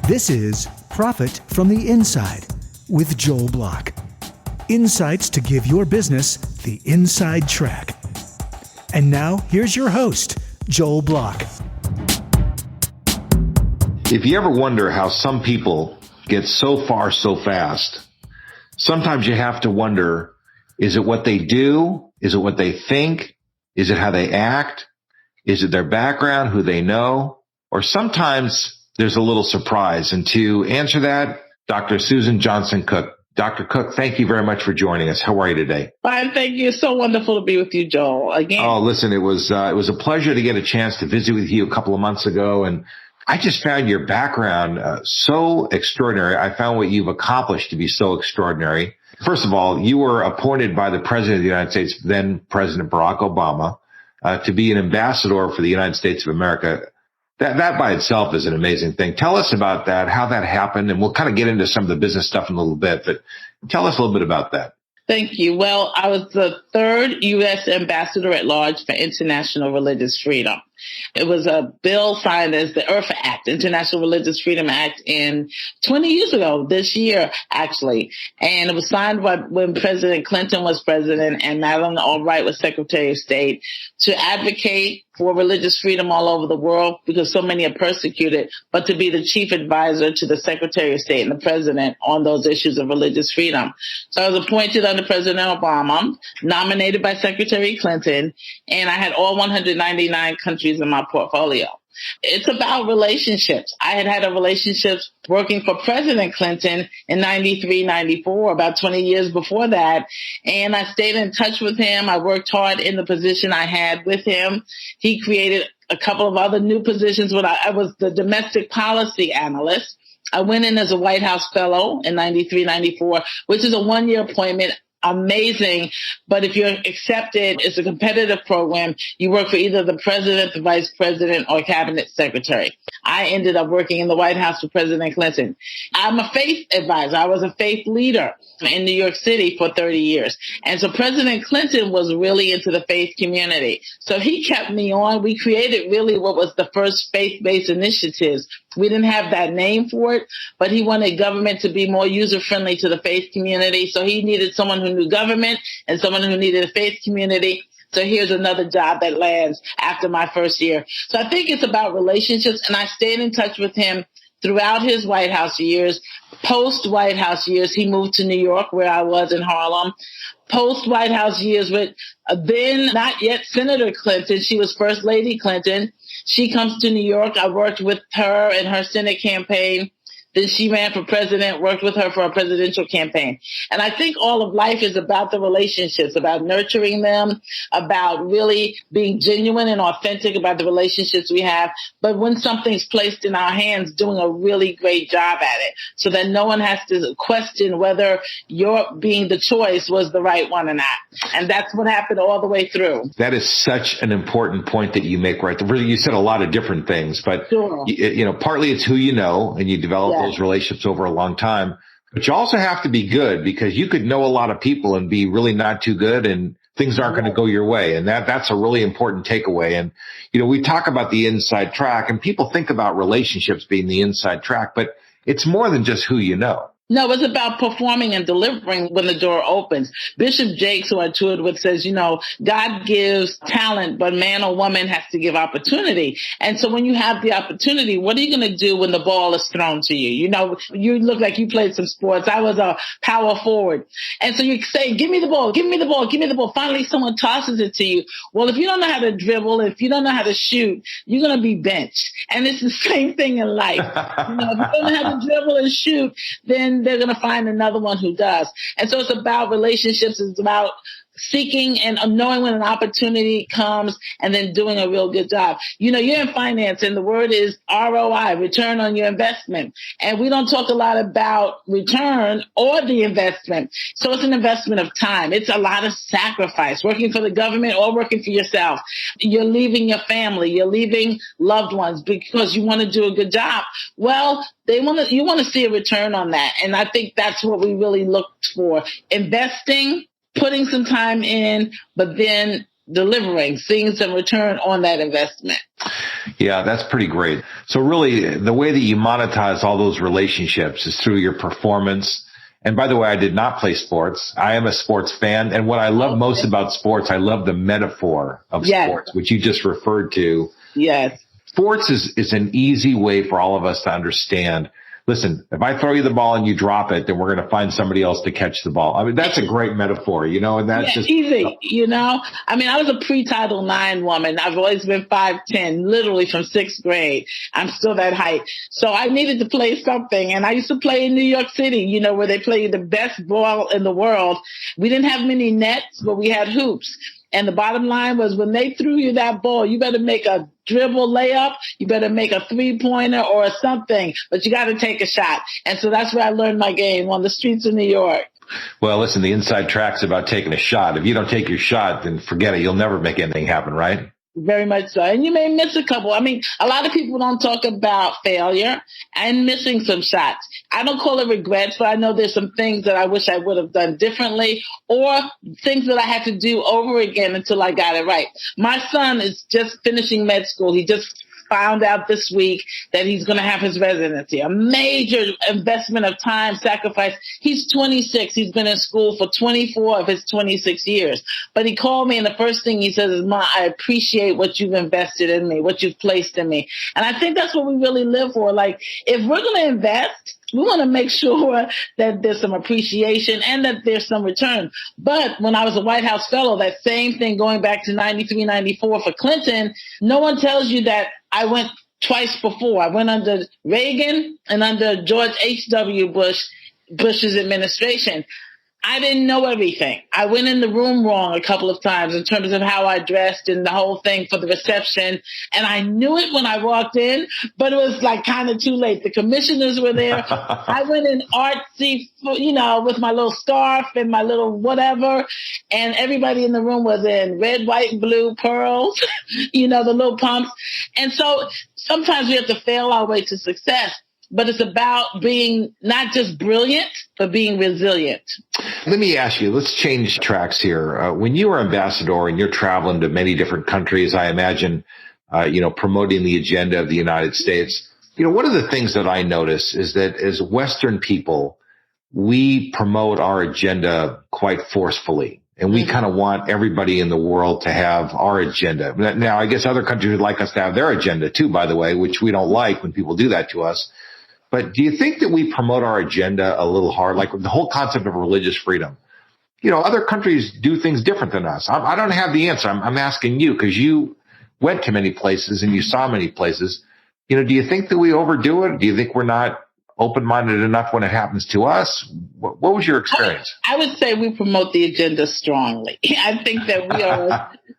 This is Profit from the Inside with Joel Block. Insights to give your business the inside track. And now, here's your host, Joel Block. If you ever wonder how some people get so far so fast, sometimes you have to wonder, is it what they do? Is it what they think? Is it how they act? Is it their background, who they know? Or sometimes there's a little surprise. And to answer that, Dr. Suzan Johnson Cook. Dr. Cook, thank you very much for joining us. How are you today? Fine, thank you. It's so wonderful to be with you, Joel, again. Oh, listen, it was a pleasure to get a chance to visit with you a couple of months ago. And I just found your background so extraordinary. I found what you've accomplished to be so extraordinary. First of all, you were appointed by the President of the United States, then President Barack Obama, to be an ambassador for the United States of America. That by itself is an amazing thing. Tell us about that, how that happened, and we'll kind of get into some of the business stuff in a little bit, but tell us a little bit about that. Thank you. Well, I was the third U.S. ambassador at large for international religious freedom. It was a bill signed as the IRFA Act, International Religious Freedom Act, in 20 years ago, this year, actually. And it was signed by when President Clinton was president and Madeleine Albright was Secretary of State to advocate for religious freedom all over the world because so many are persecuted, but to be the chief advisor to the Secretary of State and the president on those issues of religious freedom. So I was appointed under President Obama, nominated by Secretary Clinton, and I had all 199 countries in my portfolio. It's about relationships. I had a relationship working for President Clinton in 93, 94, about 20 years before that. And I stayed in touch with him. I worked hard in the position I had with him. He created a couple of other new positions when I was the domestic policy analyst. I went in as a White House fellow in 93, 94, which is a one-year appointment. Amazing. But if you're accepted, it's a competitive program. You work for either the president, the vice president, or cabinet secretary. I ended up working in the White House for President Clinton. I'm a faith advisor. I was a faith leader in New York City for 30 years. And so President Clinton was really into the faith community. So he kept me on. We created really what was the first faith-based initiatives. We didn't have that name for it, but he wanted government to be more user-friendly to the faith community. So he needed someone who knew government and someone who needed a faith community. So here's another job that lands after my first year. So I think it's about relationships, and I stayed in touch with him throughout his White House years. Post-White House years, he moved to New York, where I was in Harlem. Post-White House years with then not yet Senator Clinton. She was First Lady Clinton. She comes to New York. I worked with her in her Senate campaign. Then she ran for president, worked with her for a presidential campaign. And I think all of life is about the relationships, about nurturing them, about really being genuine and authentic about the relationships we have. But when something's placed in our hands, doing a really great job at it so that no one has to question whether your being the choice was the right one or not. And that's what happened all the way through. That is such an important point that you make right there. You said a lot of different things, but sure. Partly it's who you know and you develop those relationships over a long time, but you also have to be good because you could know a lot of people and be really not too good and things aren't going to go your way. And that's a really important takeaway. And, we talk about the inside track and people think about relationships being the inside track, but it's more than just who you know. No, it's about performing and delivering when the door opens. Bishop Jakes, who I toured with, says, God gives talent, but man or woman has to give opportunity. And so when you have the opportunity, what are you going to do when the ball is thrown to you? You look like you played some sports. I was a power forward. And so you say, give me the ball, give me the ball, give me the ball. Finally, someone tosses it to you. Well, if you don't know how to dribble, if you don't know how to shoot, you're going to be benched. And it's the same thing in life. If you don't know how to dribble and shoot, then they're going to find another one who does. And so it's about relationships. It's about seeking and knowing when an opportunity comes and then doing a real good job. You're in finance and the word is ROI, return on your investment. And we don't talk a lot about return or the investment. So it's an investment of time. It's a lot of sacrifice, working for the government or working for yourself. You're leaving your family. You're leaving loved ones because you want to do a good job. Well, you want to see a return on that. And I think that's what we really looked for. Investing, putting some time in, but then delivering, seeing some return on that investment. Yeah, that's pretty great. So really, the way that you monetize all those relationships is through your performance. And by the way, I did not play sports. I am a sports fan. And what I love most about sports, I love the metaphor of sports, which you just referred to. Yes. Sports is an easy way for all of us to understand. Listen, if I throw you the ball and you drop it, then we're going to find somebody else to catch the ball. I mean, that's a great metaphor, and that's just easy, I mean, I was a pre-Title IX woman. I've always been 5'10", literally from 6th grade. I'm still that height. So I needed to play something. And I used to play in New York City, where they play the best ball in the world. We didn't have many nets, but we had hoops. And the bottom line was when they threw you that ball, you better make a dribble layup, you better make a three-pointer or something, but you got to take a shot. And so that's where I learned my game, on the streets of New York. Well, listen, the inside track's about taking a shot. If you don't take your shot, then forget it. You'll never make anything happen, right? Very much so. And you may miss a couple. I mean, a lot of people don't talk about failure and missing some shots. I don't call it regrets, but I know there's some things that I wish I would have done differently, or things that I had to do over again until I got it right. My son is just finishing med school. He just found out this week that he's going to have his residency, a major investment of time, sacrifice. He's 26. He's been in school for 24 of his 26 years. But he called me, and the first thing he says is, "Ma, I appreciate what you've invested in me, what you've placed in me." And I think that's what we really live for. Like, if we're going to invest, we want to make sure that there's some appreciation and that there's some return. But when I was a White House fellow, that same thing going back to 93, 94 for Clinton, no one tells you that I went twice before. I went under Reagan and under George H.W. Bush's administration. I didn't know everything. I went in the room wrong a couple of times in terms of how I dressed and the whole thing for the reception. And I knew it when I walked in, but it was like kind of too late. The commissioners were there. I went in artsy, with my little scarf and my little whatever. And everybody in the room was in red, white, and blue pearls, the little pumps. And so sometimes we have to fail our way to success. But it's about being not just brilliant, but being resilient. Let me ask you, let's change tracks here. When you are ambassador and you're traveling to many different countries, I imagine, promoting the agenda of the United States, one of the things that I notice is that as Western people, we promote our agenda quite forcefully. And we kind of want everybody in the world to have our agenda. Now, I guess other countries would like us to have their agenda too, by the way, which we don't like when people do that to us. But do you think that we promote our agenda a little hard, like the whole concept of religious freedom? Other countries do things different than us. I don't have the answer. I'm asking you because you went to many places and you saw many places. Do you think that we overdo it? Do you think we're not open-minded enough when it happens to us? What was your experience? I would say we promote the agenda strongly. I think that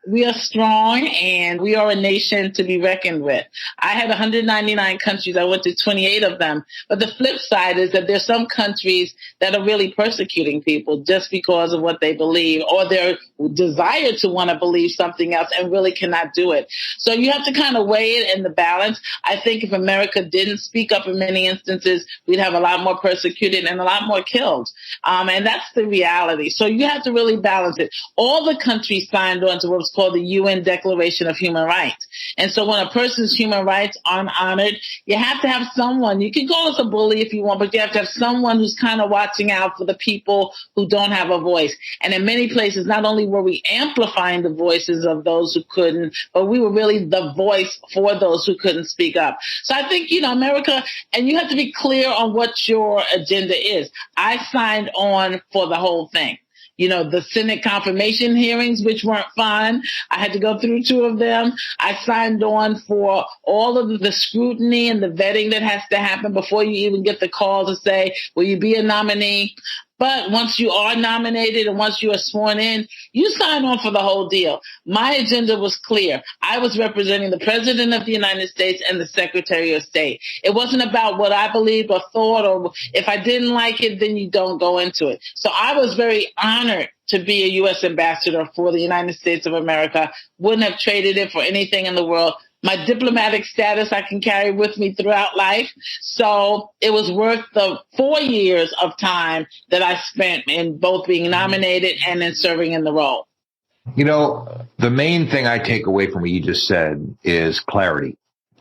we are strong, and we are a nation to be reckoned with. I had 199 countries. I went to 28 of them. But the flip side is that there's some countries that are really persecuting people just because of what they believe or their desire to want to believe something else and really cannot do it. So you have to kind of weigh it in the balance. I think if America didn't speak up in many instances, we'd have a lot more persecuted and a lot more killed. And that's the reality. So you have to really balance it. All the countries signed on to what's called the UN Declaration of Human Rights. And so when a person's human rights aren't honored, you have to have someone, you can call us a bully if you want, but you have to have someone who's kind of watching out for the people who don't have a voice. And in many places, not only were we amplifying the voices of those who couldn't, but we were really the voice for those who couldn't speak up. So I think, America, and you have to be clear on what your agenda is. I signed on for the whole thing. The Senate confirmation hearings, which weren't fun. I had to go through 2 of them. I signed on for all of the scrutiny and the vetting that has to happen before you even get the call to say, will you be a nominee? But once you are nominated and once you are sworn in, you sign on for the whole deal. My agenda was clear. I was representing the President of the United States and the Secretary of State. It wasn't about what I believed or thought, or if I didn't like it, then you don't go into it. So I was very honored to be a U.S. ambassador for the United States of America. Wouldn't have traded it for anything in the world. My diplomatic status I can carry with me throughout life. So it was worth the 4 years of time that I spent in both being nominated and in serving in the role. The main thing I take away from what you just said is clarity.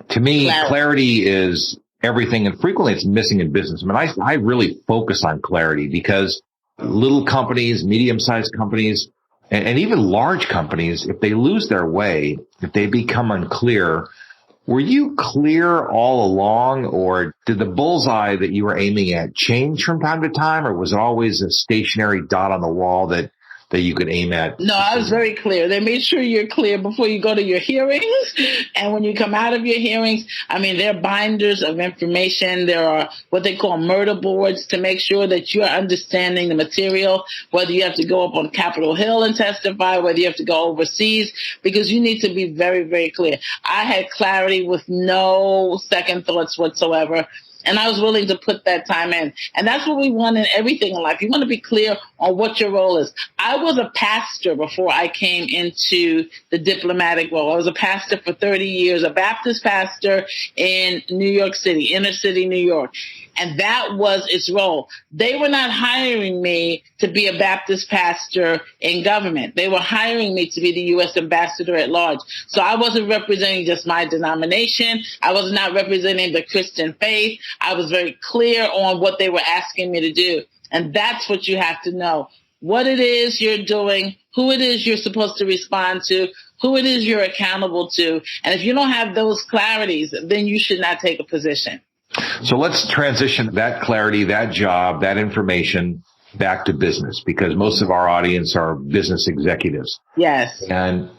To me, clarity is everything, and frequently it's missing in business. I mean, I really focus on clarity because little companies, medium-sized companies, and even large companies, if they lose their way, if they become unclear, were you clear all along, or did the bullseye that you were aiming at change from time to time, or was it always a stationary dot on the wall that you could aim at? No, I was very clear. They made sure you're clear before you go to your hearings. And when you come out of your hearings, I mean, there are binders of information. There are what they call murder boards to make sure that you're understanding the material, whether you have to go up on Capitol Hill and testify, whether you have to go overseas, because you need to be very, very clear. I had clarity with no second thoughts whatsoever. And I was willing to put that time in. And that's what we want in everything in life. You want to be clear on what your role is. I was a pastor before I came into the diplomatic role. I was a pastor for 30 years, a Baptist pastor in New York City, inner city New York. And that was its role. They were not hiring me to be a Baptist pastor in government. They were hiring me to be the U.S. ambassador at large. So I wasn't representing just my denomination. I was not representing the Christian faith. I was very clear on what they were asking me to do. And that's what you have to know. What it is you're doing, who it is you're supposed to respond to, who it is you're accountable to. And if you don't have those clarities, then you should not take a position. So let's transition that clarity, that job, that information back to business, because most of our audience are business executives. Yes. And,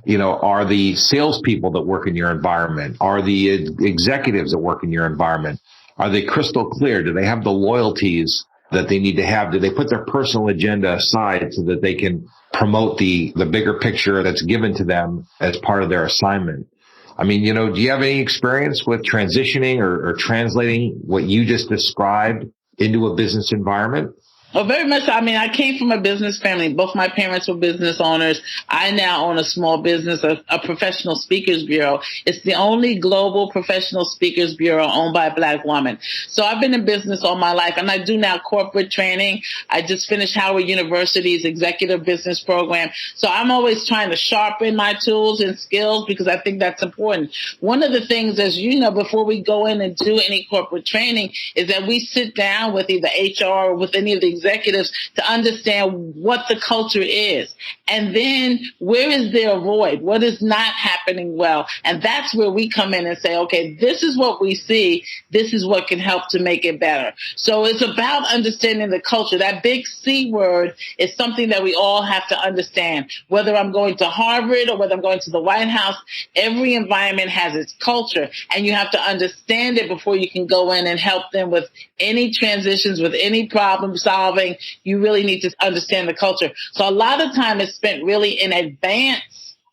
are the salespeople that work in your environment, are the executives that work in your environment, are they crystal clear? Do they have the loyalties that they need to have? Do they put their personal agenda aside so that they can promote the bigger picture that's given to them as part of their assignment? I mean, do you have any experience with transitioning or translating what you just described into a business environment? Oh, very much. I mean, I came from a business family. Both my parents were business owners. I now own a small business, a professional speakers bureau. It's the only global professional speakers bureau owned by a Black woman. So I've been in business all my life, and I do now corporate training. I just finished Howard University's executive business program. So I'm always trying to sharpen my tools and skills because I think that's important. One of the things, as you know, before we go in and do any corporate training is that we sit down with either HR or with any of the executives to understand what the culture is. And then where is there a void? What is not happening well? And that's where we come in and say, okay, this is what we see. This is what can help to make it better. So it's about understanding the culture. That big C word is something that we all have to understand. Whether I'm going to Harvard or whether I'm going to the White House, every environment has its culture. And you have to understand it before you can go in and help them with any transitions, with any problem solving. You really need to understand the culture. So a lot of time is spent really in advance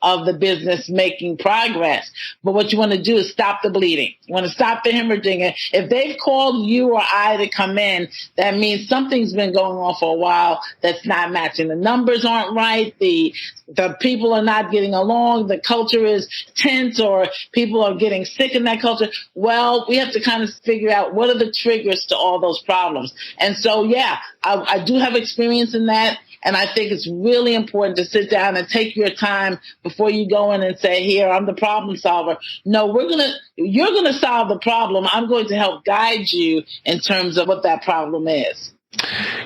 of the business making progress. But what you want to do is stop the bleeding. You want to stop the hemorrhaging. And if they've called you or I to come in, that means something's been going on for a while that's not matching. The numbers aren't right. The people are not getting along. The culture is tense, or people are getting sick in that culture. Well, we have to kind of figure out what are the triggers to all those problems. And so, yeah, I do have experience in that. And I think it's really important to sit down and take your time before you go in and say, here, I'm the problem solver. No, you're going to solve the problem. I'm going to help guide you in terms of what that problem is.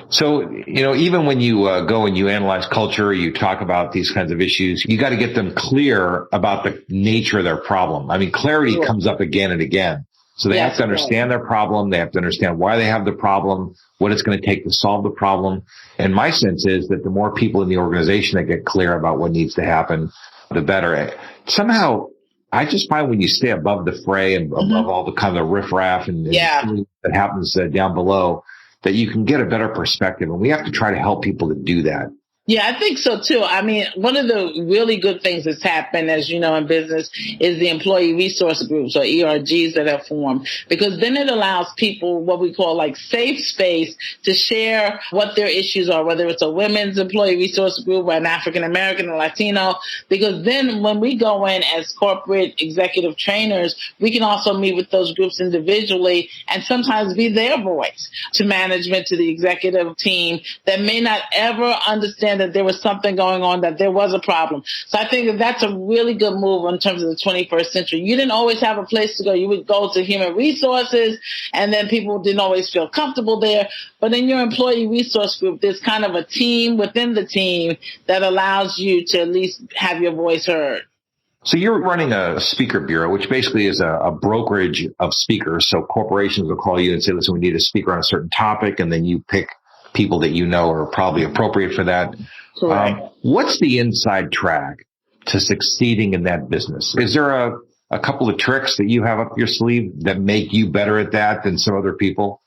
So, even when you go and you analyze culture, you talk about these kinds of issues, you got to get them clear about the nature of their problem. I mean, clarity comes up again and again. So they have to understand their problem. They have to understand why they have the problem, what it's going to take to solve the problem. And my sense is that the more people in the organization that get clear about what needs to happen, the better. Somehow, I just find when you stay above the fray and above all the kind of riffraff and that happens down below, that you can get a better perspective. And we have to try to help people to do that. Yeah, I think so, too. I mean, one of the really good things that's happened, as you know, in business is the employee resource groups, or ERGs, that have formed, because then it allows people what we call like safe space to share what their issues are, whether it's a women's employee resource group or an African-American or Latino, because then when we go in as corporate executive trainers, we can also meet with those groups individually and sometimes be their voice to management, to the executive team that may not ever understand understand that there was something going on, that there was a problem. So I think that that's a really good move in terms of the 21st century. You didn't always have a place to go. You would go to human resources, and then people didn't always feel comfortable there. But in your employee resource group, there's kind of a team within the team that allows you to at least have your voice heard. So you're running a speaker bureau, which basically is a brokerage of speakers. So corporations will call you and say, listen, we need a speaker on a certain topic. And then you pick people that you know are probably appropriate for that. What's the inside track to succeeding in that business? Is there a couple of tricks that you have up your sleeve that make you better at that than some other people?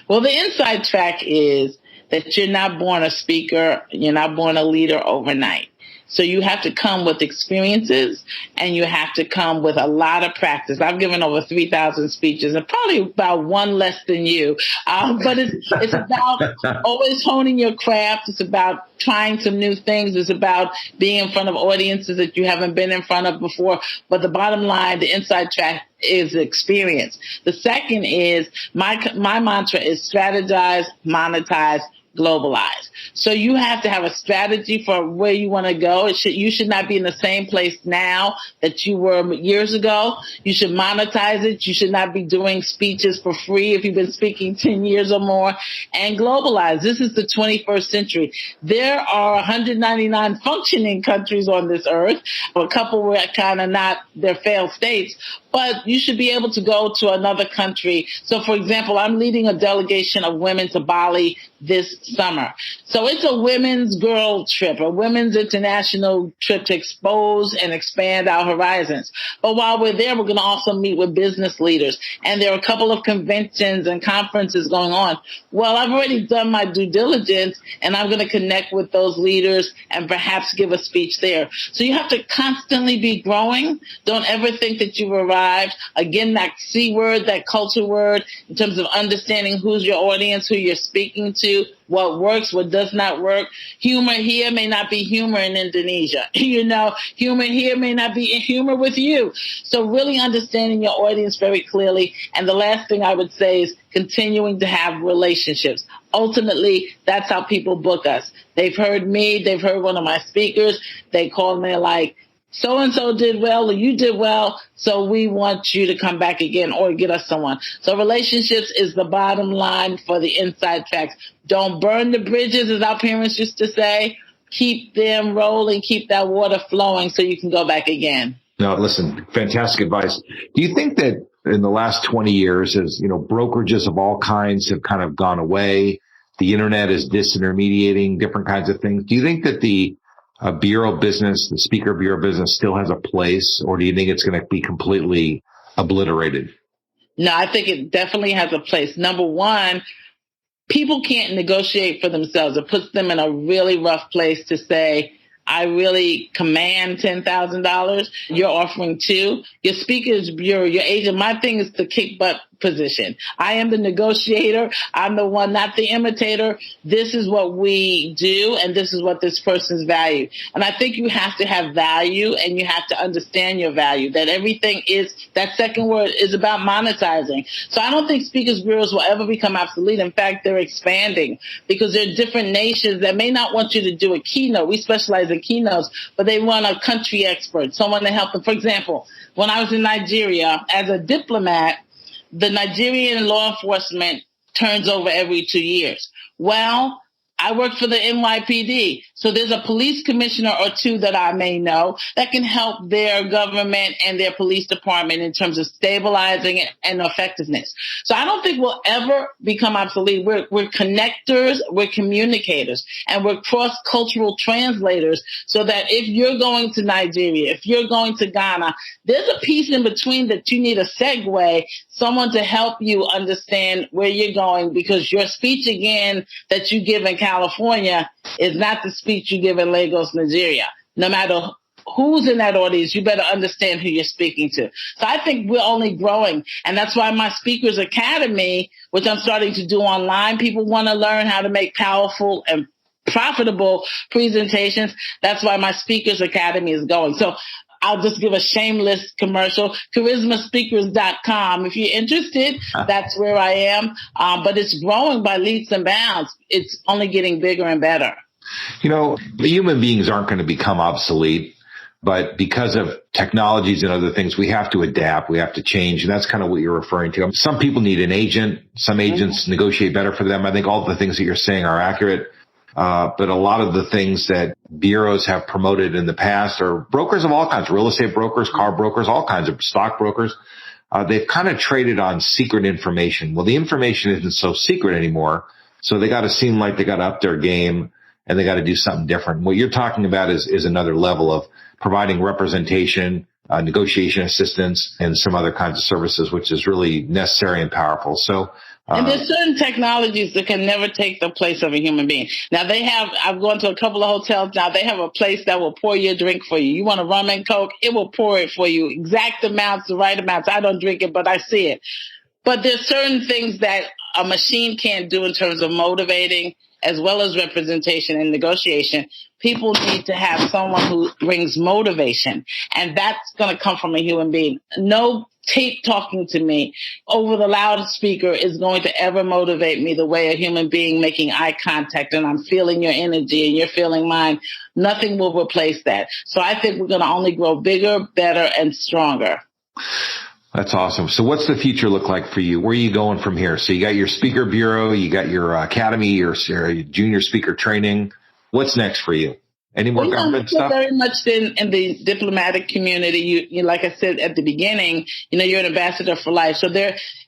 Well, the inside track is that you're not born a speaker. You're not born a leader overnight. So you have to come with experiences, and you have to come with a lot of practice. I've given over 3,000 speeches, and probably about one less than you. But it's about always honing your craft. It's about trying some new things. It's about being in front of audiences that you haven't been in front of before. But the bottom line, the inside track is experience. The second is my mantra is strategize, monetize, globalize. So you have to have a strategy for where you want to go. You should not be in the same place now that you were years ago. You should monetize it. You should not be doing speeches for free if you've been speaking 10 years or more. And globalize. This is the 21st century. There are 199 functioning countries on this earth. A couple were kind of not, they're failed states. But you should be able to go to another country. So, for example, I'm leading a delegation of women to Bali this summer. So it's a women's girl trip, a women's international trip to expose and expand our horizons. But while we're there, we're going to also meet with business leaders. And there are a couple of conventions and conferences going on. Well, I've already done my due diligence, and I'm going to connect with those leaders and perhaps give a speech there. So you have to constantly be growing. Don't ever think that you've arrived. Again, that C word, that culture word, in terms of understanding who's your audience, who you're speaking to, what works, what does not work. Humor here may not be humor in Indonesia. Humor here may not be humor with you. So really understanding your audience very clearly. And the last thing I would say is continuing to have relationships. Ultimately, that's how people book us. They've heard me. They've heard one of my speakers. They call me like, so-and-so did well, or you did well, so we want you to come back again or get us someone. So relationships is the bottom line for the inside tracks. Don't burn the bridges, as our parents used to say. Keep them rolling, keep that water flowing so you can go back again. No, listen, fantastic advice. Do you think that in the last 20 years, as brokerages of all kinds have kind of gone away, the internet is disintermediating different kinds of things, do you think that the bureau business, the speaker bureau business still has a place, or do you think it's going to be completely obliterated? No, I think it definitely has a place. Number one, people can't negotiate for themselves. It puts them in a really rough place to say, I really command $10,000. You're offering $2,000. Your speakers bureau, your agent, my thing is the kick butt position. I am the negotiator. I'm the one, not the imitator. This is what we do, and this is what this person's value. And I think you have to have value, and you have to understand your value, that everything is, that second word is about monetizing. So I don't think speakers bureaus will ever become obsolete. In fact, they're expanding because there are different nations that may not want you to do a keynote. We specialize in keynotes, but they want a country expert, someone to help them. For example, when I was in Nigeria as a diplomat, the Nigerian law enforcement turns over every 2 years. Well, I work for the NYPD. So there's a police commissioner or two that I may know that can help their government and their police department in terms of stabilizing it and effectiveness. So I don't think we'll ever become obsolete. We're connectors, we're communicators, and we're cross-cultural translators, so that if you're going to Nigeria, if you're going to Ghana, there's a piece in between that you need a segue, someone to help you understand where you're going, because your speech, again, that you give in California is not the speech you give in Lagos, Nigeria. No matter who's in that audience, you better understand who you're speaking to. So I think we're only growing. And that's why my Speakers Academy, which I'm starting to do online, people want to learn how to make powerful and profitable presentations. That's why my Speakers Academy is going. So I'll just give a shameless commercial, CharismaSpeakers.com. If you're interested, that's where I am. But it's growing by leaps and bounds. It's only getting bigger and better. The human beings aren't going to become obsolete, but because of technologies and other things, we have to adapt. We have to change. And that's kind of what you're referring to. Some people need an agent. Some agents negotiate better for them. I think all the things that you're saying are accurate. But a lot of the things that bureaus have promoted in the past, or brokers of all kinds, real estate brokers, car brokers, all kinds of stock brokers, they've kind of traded on secret information. Well, the information isn't so secret anymore. So they got to seem like they got to up their game and they got to do something different. What you're talking about is another level of providing representation, negotiation assistance, and some other kinds of services, which is really necessary and powerful. So, and there's certain technologies that can never take the place of a human being. Now I've gone to a couple of hotels now, they have a place that will pour your drink for you. You want a rum and Coke, it will pour it for you. Exact amounts, the right amounts. I don't drink it, but I see it. But there's certain things that a machine can't do in terms of motivating, as well as representation and negotiation. People need to have someone who brings motivation, and that's going to come from a human being. No tape talking to me over the loudspeaker is going to ever motivate me the way a human being making eye contact and I'm feeling your energy and you're feeling mine. Nothing will replace that. So I think we're going to only grow bigger, better, and stronger. That's awesome. So what's the future look like for you? Where are you going from here? So you got your speaker bureau, you got your academy, your junior speaker training. What's next for you? Any more government stuff? Very much in the diplomatic community. You like I said at the beginning, you're an ambassador for life. So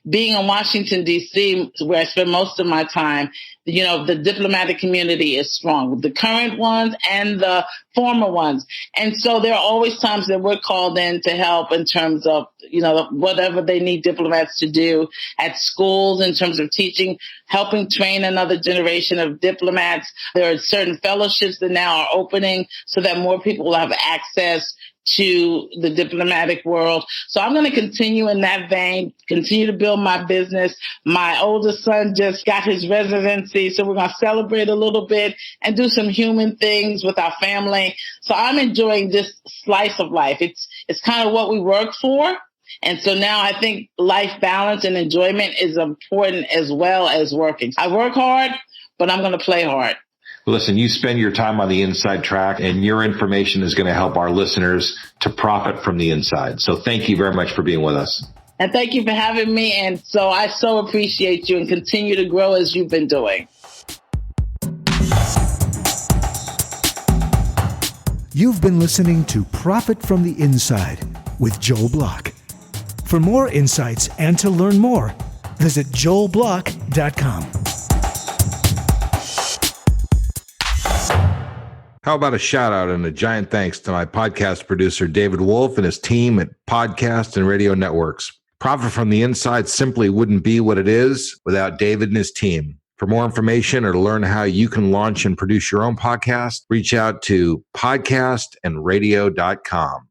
being in Washington, D.C., where I spend most of my time, the diplomatic community is strong, the current ones and the former ones. And so there are always times that we're called in to help in terms of, whatever they need diplomats to do at schools in terms of teaching, helping train another generation of diplomats. There are certain fellowships that now are opening so that more people will have access to the diplomatic world. So I'm going to continue in that vein, continue to build my business. My oldest son just got his residency, so we're going to celebrate a little bit and do some human things with our family. So I'm enjoying this slice of life. It's kind of what we work for. And so now I think life balance and enjoyment is important as well as working. I work hard, but I'm going to play hard. Listen, you spend your time on the inside track, and your information is going to help our listeners to profit from the inside. So thank you very much for being with us. And thank you for having me. And so I so appreciate you and continue to grow as you've been doing. You've been listening to Profit from the Inside with Joel Block. For more insights and to learn more, visit joelblock.com. How about a shout out and a giant thanks to my podcast producer, David Wolf, and his team at Podcast and Radio Networks. Profit from the Inside simply wouldn't be what it is without David and his team. For more information or to learn how you can launch and produce your own podcast, reach out to podcastandradio.com.